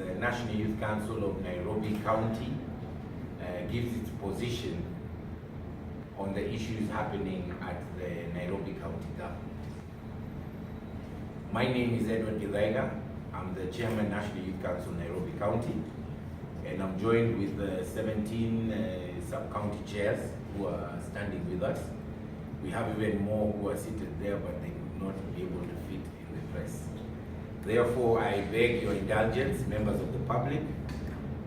the National Youth Council of Nairobi County gives its position on the issues happening at the Nairobi County government. My name is Githaiga. I'm the Chairman, National Youth Council, Nairobi County, and I'm joined with 17 sub-county chairs who are standing with us. We have even more who are seated there, but they could not be able to fit in the press. Therefore, I beg your indulgence, members of the public,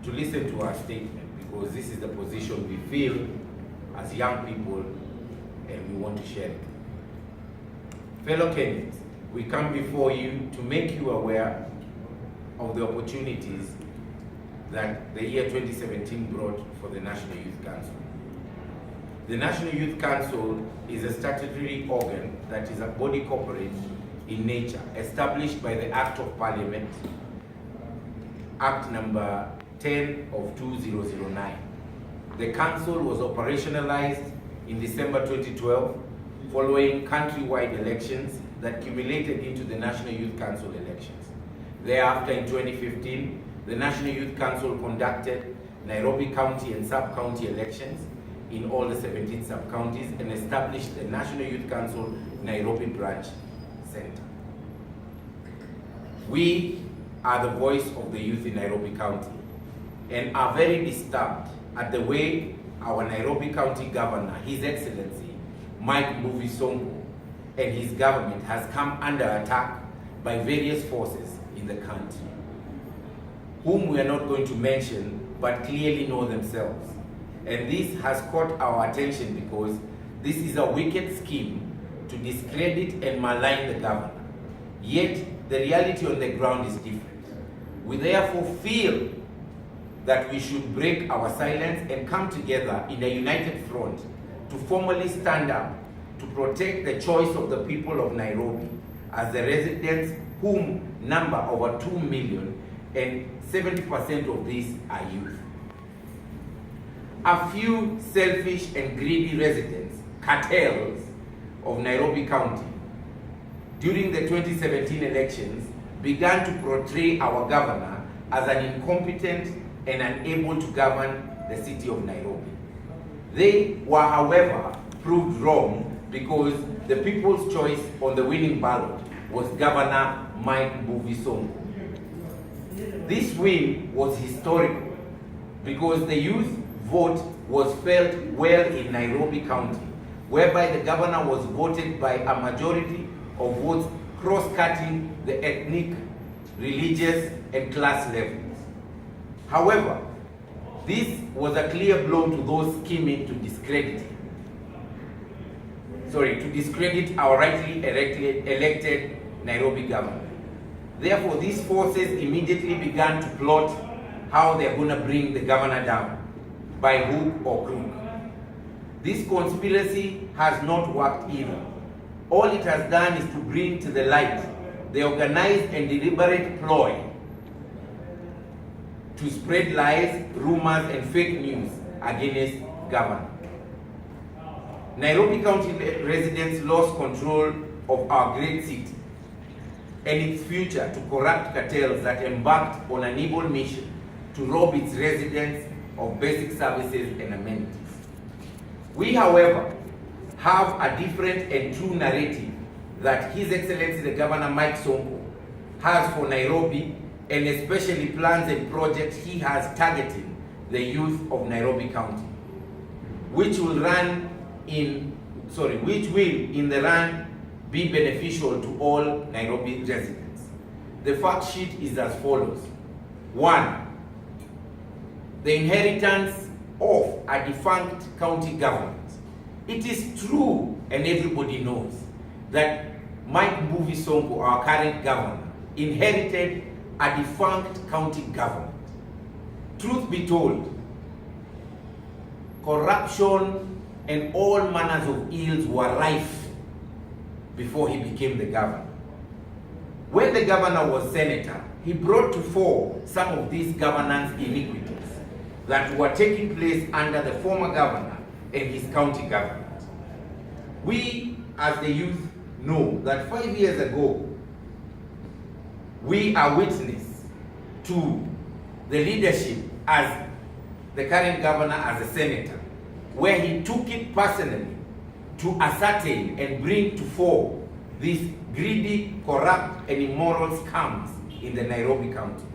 to listen to our statement, because this is the position we feel as young people and we want to share it. Fellow Kenyans, we come before you to make you aware of the opportunities that the year 2017 brought for the National Youth Council. The National Youth Council is a statutory organ that is a body corporate in nature, established by the Act of Parliament, Act number 10 of 2009. The Council was operationalized in December 2012 following countrywide elections that cumulated into the National Youth Council elections. Thereafter, in 2015, the National Youth Council conducted Nairobi County and sub-county elections in all the 17 sub-counties and established the National Youth Council Nairobi Branch Center. We are the voice of the youth in Nairobi County and are very disturbed at the way our Nairobi County Governor, His Excellency Mike Mbuvi Sonko, and his government has come under attack by various forces in the country, whom we are not going to mention but clearly know themselves. And this has caught our attention because this is a wicked scheme to discredit and malign the governor. Yet the reality on the ground is different. We therefore feel that we should break our silence and come together in a united front to formally stand up to protect the choice of the people of Nairobi as the residents, whom number over 2 million, and 70% of these are youth. A few selfish and greedy residents, cartels of Nairobi County, during the 2017 elections, began to portray our governor as an incompetent and unable to govern the city of Nairobi. They were, however, proved wrong because the people's choice on the winning ballot was Governor Mike Mbuvi Sonko. This win was historical because the youth vote was felt well in Nairobi County, whereby the governor was voted by a majority of votes cross-cutting the ethnic, religious, and class levels. However, this was a clear blow to those scheming to discredit our rightly elected Nairobi governor. Therefore, these forces immediately began to plot how they're going to bring the governor down, by hook or crook. This conspiracy has not worked either. All it has done is to bring to the light the organized and deliberate ploy to spread lies, rumors, and fake news against government. Nairobi County residents lost control of our great city and its future to corrupt cartels that embarked on an evil mission to rob its residents of basic services and amenities. We, however, have a different and true narrative that His Excellency the Governor Mike Sonko has for Nairobi, and especially plans and projects he has targeting the youth of Nairobi County, which will in the run be beneficial to all Nairobi residents. The fact sheet is as follows. 1. The inheritance of a defunct county government. It is true, and everybody knows, that Mike Mbuvi Sonko, our current governor, inherited a defunct county government. Truth be told, corruption and all manners of ills were rife before he became the governor. When the governor was senator, he brought to fore some of these governance iniquities that were taking place under the former governor and his county government. We, as the youth, know that 5 years ago, we are witness to the leadership as the current governor as a senator, where he took it personally to ascertain and bring to fore these greedy, corrupt, and immoral scams in the Nairobi County.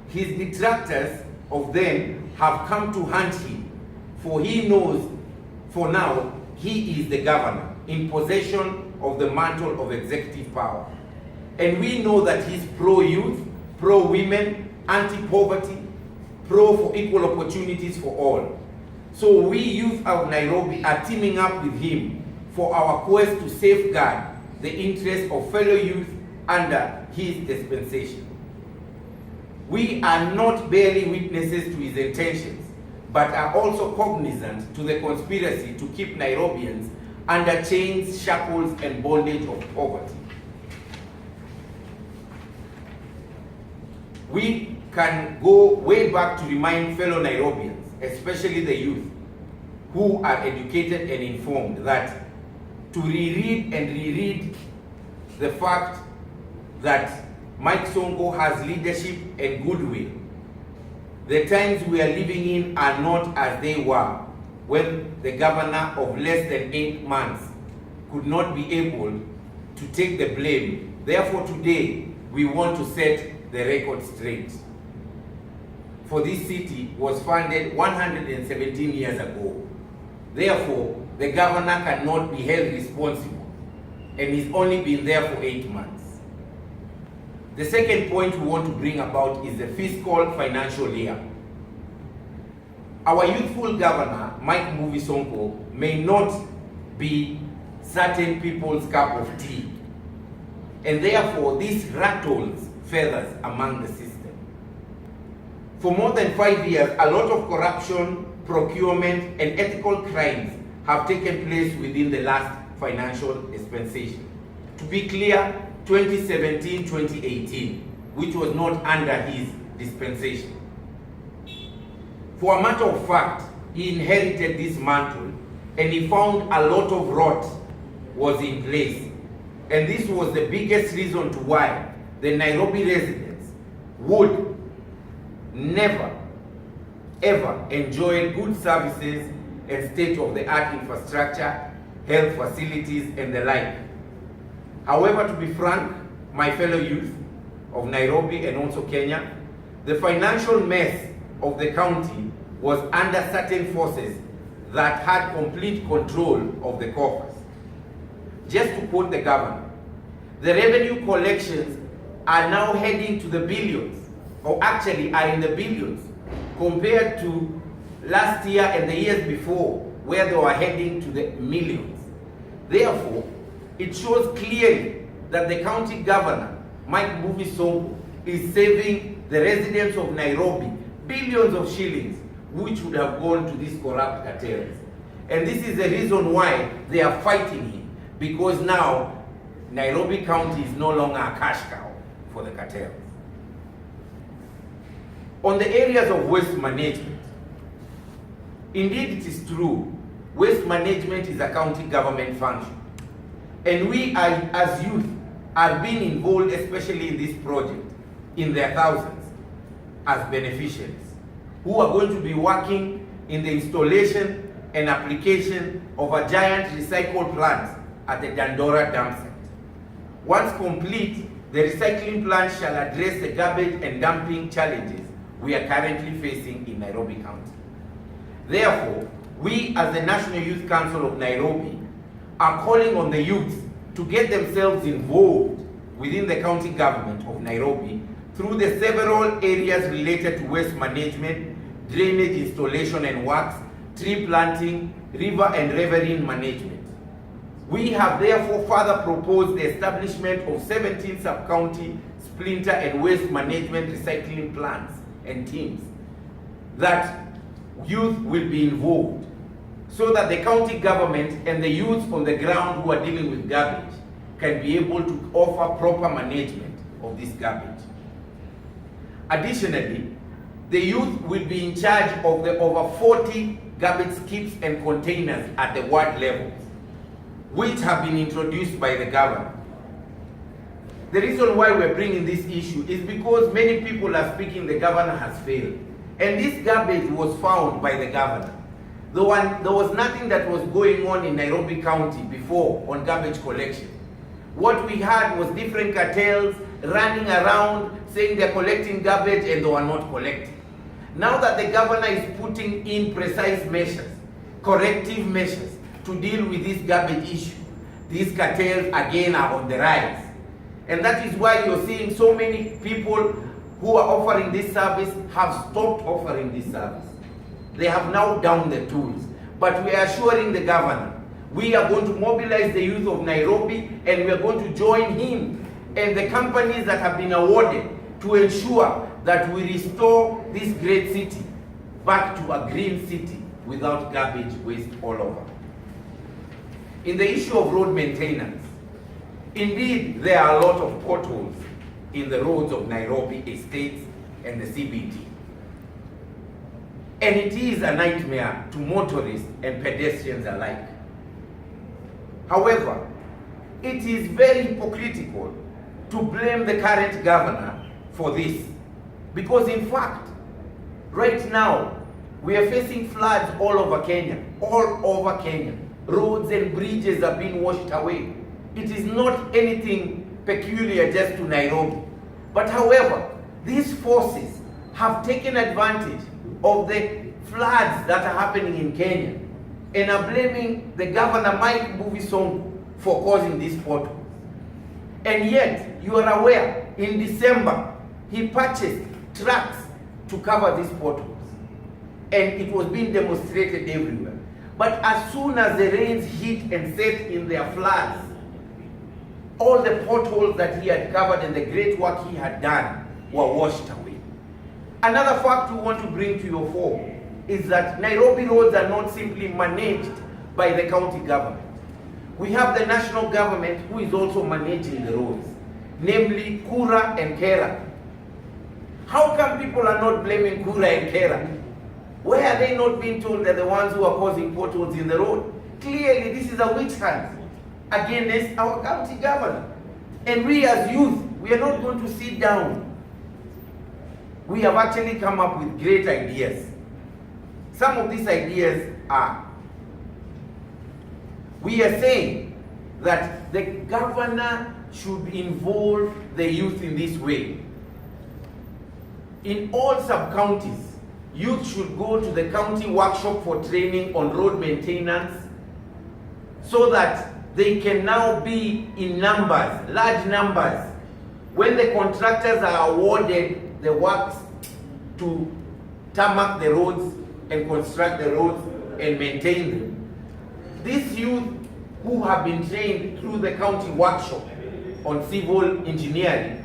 His detractors of them have come to hunt him, for he knows for now he is the governor in possession of the mantle of executive power. And we know that he's pro-youth, pro-women, anti-poverty, pro for equal opportunities for all. So we youth of Nairobi are teaming up with him for our quest to safeguard the interests of fellow youth under his dispensation. We are not barely witnesses to his intentions, but are also cognizant to the conspiracy to keep Nairobians under chains, shackles, and bondage of poverty. We can go way back to remind fellow Nairobians, especially the youth, who are educated and informed, that to reread and reread the fact that Mike Sonko has leadership and goodwill. The times we are living in are not as they were when the governor of less than 8 months could not be able to take the blame. Therefore today, we want to set the record straight. For this city was founded 117 years ago. Therefore, the governor cannot be held responsible, and he's only been there for 8 months. The second point we want to bring about is the fiscal financial year. Our youthful governor, Mike Mbuvi Sonko, may not be certain people's cup of tea, and therefore this rattles feathers among the system. For more than 5 years, a lot of corruption, procurement, and ethical crimes have taken place within the last financial dispensation. To be clear, 2017-2018, which was not under his dispensation. For a matter of fact, he inherited this mantle and he found a lot of rot was in place. And this was the biggest reason to why the Nairobi residents would never, ever enjoy good services and state-of-the-art infrastructure, health facilities, and the like. However, to be frank, my fellow youth of Nairobi and also Kenya, the financial mess of the county was under certain forces that had complete control of the coffers. Just to quote the governor, the revenue collections are now heading to the billions, or actually are in the billions, compared to last year and the years before, where they were heading to the millions. Therefore, it shows clearly that the county governor, Mike Mbuvi Sonko, is saving the residents of Nairobi billions of shillings, which would have gone to these corrupt cartels. And this is the reason why they are fighting him, because now Nairobi County is no longer a cash cow for the cartels. On the areas of waste management, indeed it is true, waste management is a county government function. And we are, as youth, are being involved, especially in this project, in their thousands, as beneficiaries, who are going to be working in the installation and application of a giant recycle plant at the Dandora dump site. Once complete, the recycling plant shall address the garbage and dumping challenges we are currently facing in Nairobi County. Therefore, we as the National Youth Council of Nairobi are calling on the youth to get themselves involved within the county government of Nairobi through the several areas related to waste management, drainage installation and works, tree planting, river and riverine management. We have therefore further proposed the establishment of 17 sub-county splinter and waste management recycling plants and teams that youth will be involved, so that the county government and the youth on the ground who are dealing with garbage can be able to offer proper management of this garbage. Additionally, the youth will be in charge of the over 40 garbage skips and containers at the ward level, which have been introduced by the governor. the reason why we're bringing this issue is because many people are speaking the governor has failed. And this garbage was found by the governor. There was nothing that was going on in Nairobi County before on garbage collection. What we had was different cartels running around saying they're collecting garbage and they were not collecting. Now that the governor is putting in precise measures, corrective measures to deal with this garbage issue, these cartels again are on the rise. And that is why you're seeing so many people who are offering this service have stopped offering this service. They have now downed the tools. But we are assuring the governor, we are going to mobilize the youth of Nairobi and we are going to join him and the companies that have been awarded to ensure that we restore this great city back to a green city without garbage waste all over. In the issue of road maintenance, indeed, there are a lot of potholes in the roads of Nairobi estates and the CBD. And it is a nightmare to motorists and pedestrians alike. However, it is very hypocritical to blame the current governor for this. Because in fact, right now, we are facing floods all over Kenya. All over Kenya. Roads and bridges are being washed away. It is not anything peculiar just to Nairobi. But however, these forces have taken advantage of the floods that are happening in Kenya and are blaming the governor, Mike Buvisong, for causing these potholes. And yet, you are aware, in December, he purchased trucks to cover these potholes. And it was being demonstrated everywhere. But as soon as the rains hit and set in their floods, all the potholes that he had covered and the great work he had done were washed away. Another fact we want to bring to your fore is that Nairobi roads are not simply managed by the county government. We have the national government who is also managing the roads, namely Kura and Kera. How come people are not blaming Kura and Kera? Why are they not being told they're the ones who are causing potholes in the road? Clearly, this is a witch hunt against our county governor. And we as youth, we are not going to sit down. We have actually come up with great ideas. Some of these ideas are, we are saying that the governor should involve the youth in this way. In all sub-counties, youth should go to the county workshop for training on road maintenance so that they can now be in numbers, large numbers. When the contractors are awarded the works to tarmac the roads and construct the roads and maintain them, these youth who have been trained through the county workshop on civil engineering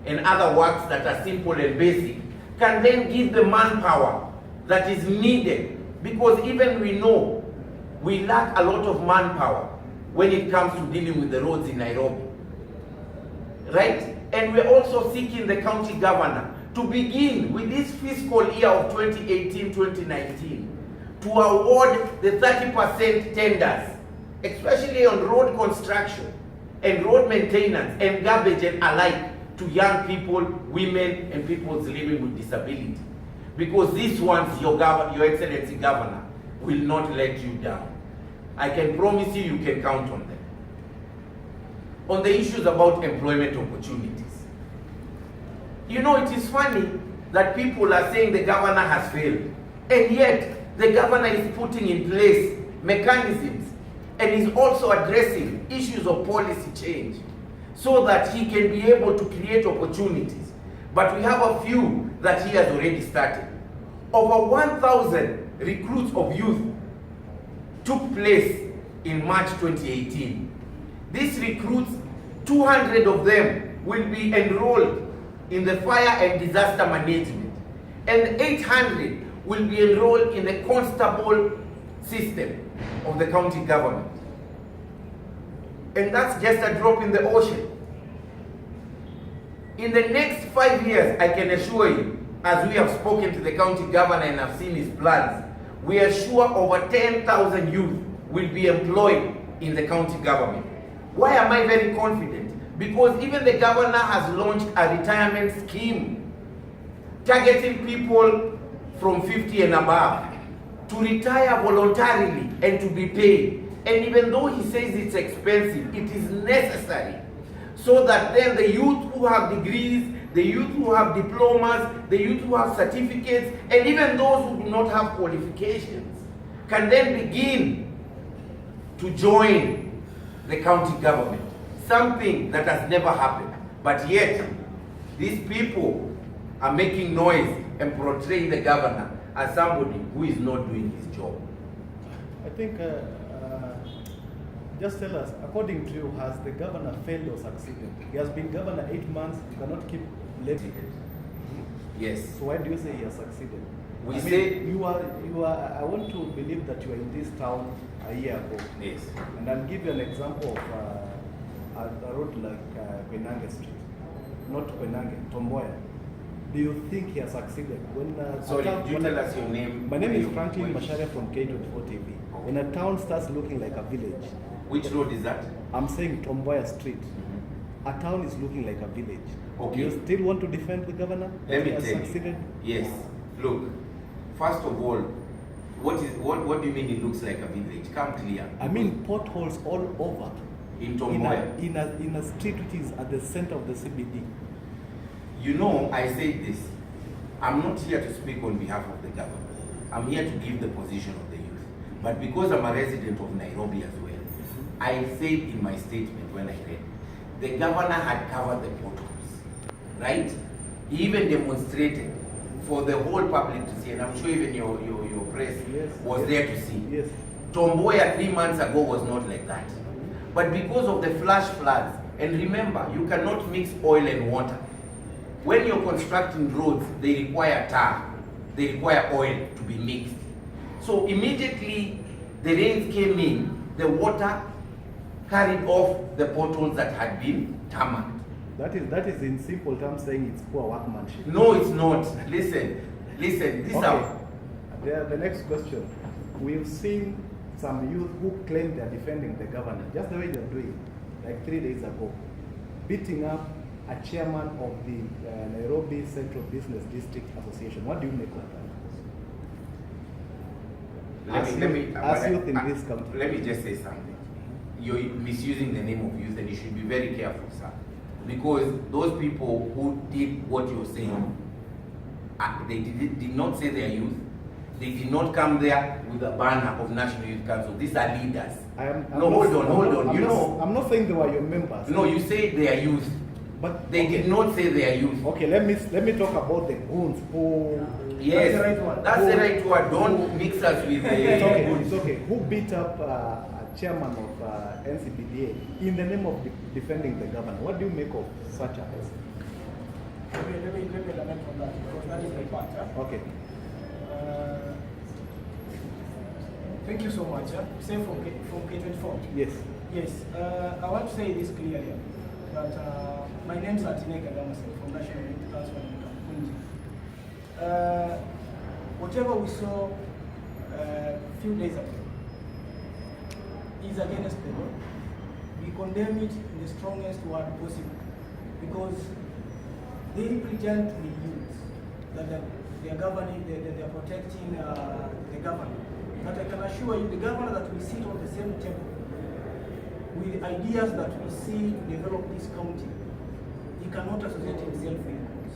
and other works that are simple and basic can then give the manpower that is needed, because even we know we lack a lot of manpower when it comes to dealing with the roads in Nairobi, right? And we're also seeking the county governor to begin with this fiscal year of 2018-2019 to award the 30% tenders, especially on road construction and road maintenance and garbage and alike, to young people, women, and people living with disability. Because these ones, your Excellency Governor, will not let you down. I can promise you, you can count on them. On the issues about employment opportunities. You know, it is funny that people are saying the governor has failed, and yet the governor is putting in place mechanisms and is also addressing issues of policy change so that he can be able to create opportunities. But we have a few that he has already started. Over 1,000 recruits of youth took place in March 2018. These recruits, 200 of them will be enrolled in the fire and disaster management, and 800 will be enrolled in the constable system of the county government. And that's just a drop in the ocean. In the next 5 years, I can assure you, as we have spoken to the county governor and have seen his plans, we are sure over 10,000 youth will be employed in the county government. Why am I very confident? Because even the governor has launched a retirement scheme targeting people from 50 and above to retire voluntarily and to be paid. And even though he says it's expensive, it is necessary so that then the youth who have degrees, the youth who have diplomas, the youth who have certificates, and even those who do not have qualifications can then begin to join the county government. Something that has never happened. But yet, these people are making noise and portraying the governor as somebody who is not doing his job. I think, just tell us, according to you, has the governor failed or succeeded? He has been governor 8 months, you cannot keep letting it. Yes. So why do you say he has succeeded? You are, I want to believe that you were in this town a year ago. Yes. And I'll give you an example of a road like Koinange Street, not Koinange, Tomboya. Do you think he has succeeded? Sorry, could you tell us your name? My name is Franklin Masharia from K24 TV. When a town starts looking like a village. Which road is that? I'm saying Tomboya Street. A town is looking like a village. Okay. Do you still want to defend the governor? Let me tell you. Yes. Look, first of all, what do you mean it looks like a village? Come clear. I mean potholes all over. In Tomboya? In a street which is at the center of the CBD. You know, I said this. I'm not here to speak on behalf of the government. I'm here to give the position of the youth. But because I'm a resident of Nairobi as well, I said in my statement when I read, the governor had covered the potholes, right? He even demonstrated for the whole public to see, and I'm sure even your press was there to see. Yes. Tomboya 3 months ago was not like that. But because of the flash floods, and remember, you cannot mix oil and water. When you're constructing roads, they require tar, they require oil to be mixed. So immediately the rains came in, the water carried off the potholes that had been tarmacked. That is in simple terms saying it's poor workmanship. No, it's not. Listen, these are... The next question. We've seen some youth who claim they're defending the governor, just the way they're doing, like 3 days ago, beating up a chairman of the Nairobi Central Business District Association. What do you make of that? Let me just say something. You're misusing the name of youth, and you should be very careful, sir. Because those people who did what you're saying, they did not say they are youth. They did not come there with a banner of National Youth Council. These are leaders. Hold on. I'm not saying they were your members. No, you say they are youth. But they did not say they are youth. Okay, let me talk about the goons who... Yes, that's the right word. Don't mix us with the... It's okay. Who beat up a chairman of NCBDA in the name of defending the governor? What do you make of such a person? Let me lament on that, because that is my part. Okay. Thank you so much. Same from K24. Yes. Yes. I want to say this clearly, that my name is Githaiga from National Youth Council in Kapunji. Whatever we saw a few days ago is against the law. We condemn it in the strongest word possible, because they represent the youth that they are governing, they are protecting the government. But I can assure you, the governor that we sit on the same table with ideas that we see to develop this county, he cannot associate himself with us.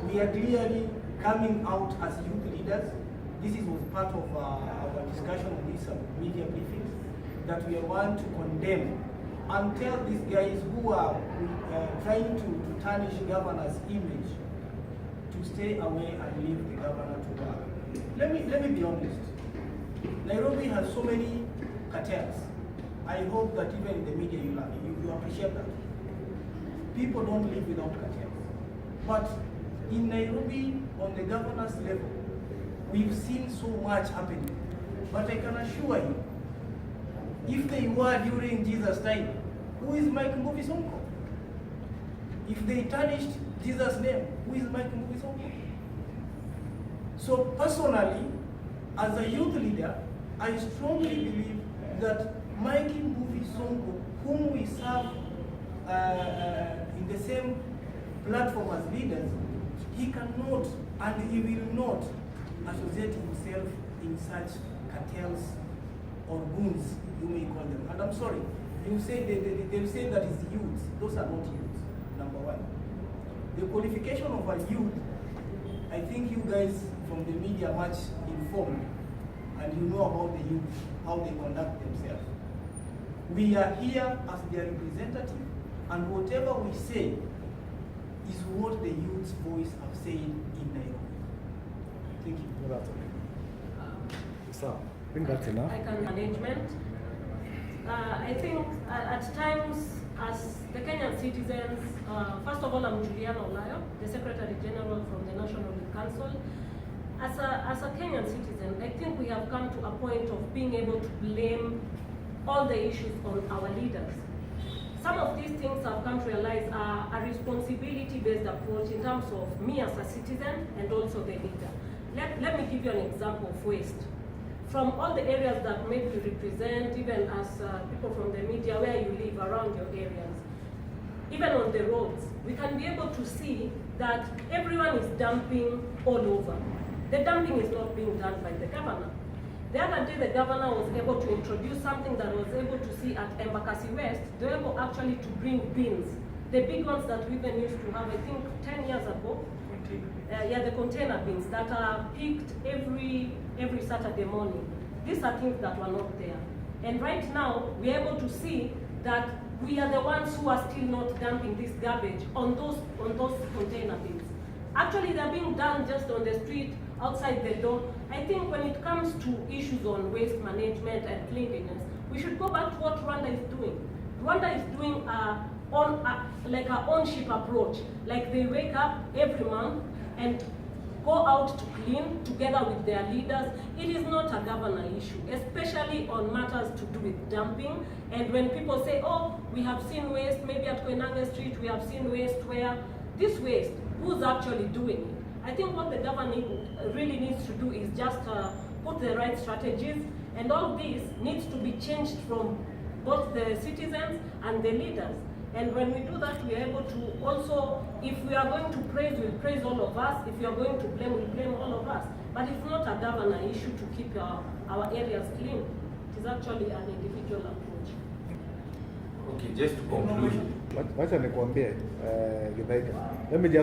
We are clearly coming out as youth leaders. This was part of our discussion on this media briefings, that we want to condemn and tell these guys who are trying to tarnish governor's image to stay away and leave the governor to work. Let me be honest. Nairobi has so many cartels. I hope that even in the media you appreciate that. People don't live without cartels. But in Nairobi, on the governor's level, we've seen so much happening. But I can assure you, if they were during Jesus' time, who is Mike Mbuvi's uncle? If they tarnished Jesus' name, who is Mike Mbuvi's uncle? So personally, as a youth leader, I strongly believe that Mike Mbuvi's uncle, whom we serve in the same platform as leaders, he cannot and he will not associate himself in such cartels or goons, you may call them. And I'm sorry, you say they'll say that is youths. Those are not youths, number one. The qualification of a youth, I think you guys from the media much informed, and you know about the youth, how they conduct themselves. We are here as their representative, and whatever we say is what the youth's voice have said in Nairobi. Thank you. No, that's okay. So, I think that's enough. I can management. I think at times, as the Kenyan citizens, first of all, I'm Juliana Olayo, the Secretary General from the National Youth Council. As a Kenyan citizen, I think we have come to a point of being able to blame all the issues on our leaders. Some of these things I've come to realize are a responsibility-based approach in terms of me as a citizen and also the leader. Let me give you an example of waste. From all the areas that maybe you represent, even as people from the media, where you live around your areas, even on the roads, we can be able to see that everyone is dumping all over. The dumping is not being done by the governor. The other day, the governor was able to introduce something that was able to see at Embakasi West. They were able actually to bring bins, the big ones that we even used to have, I think, 10 years ago. The container bins that are picked every Saturday morning. These are things that were not there. And right now, we are able to see that we are the ones who are still not dumping this garbage on those container bins. Actually, they're being done just on the street, outside the door. I think when it comes to issues on waste management and cleanliness, we should go back to what Rwanda is doing. Rwanda is doing like an ownership approach. Like they wake up every month and go out to clean together with their leaders. It is not a governor issue, especially on matters to do with dumping. And when people say, oh, we have seen waste, maybe at Koinange Street, we have seen waste where this waste, who's actually doing it? I think what the government really needs to do is just put the right strategies, and all this needs to be changed from both the citizens and the leaders. And when we do that, we are able to also, if we are going to praise, we'll praise all of us. If we are going to blame, we'll blame all of us. But it's not a governor issue to keep our areas clean. It is actually an individual approach. Okay, just to conclude. Wacha nikwambie, Githaiga. Let me just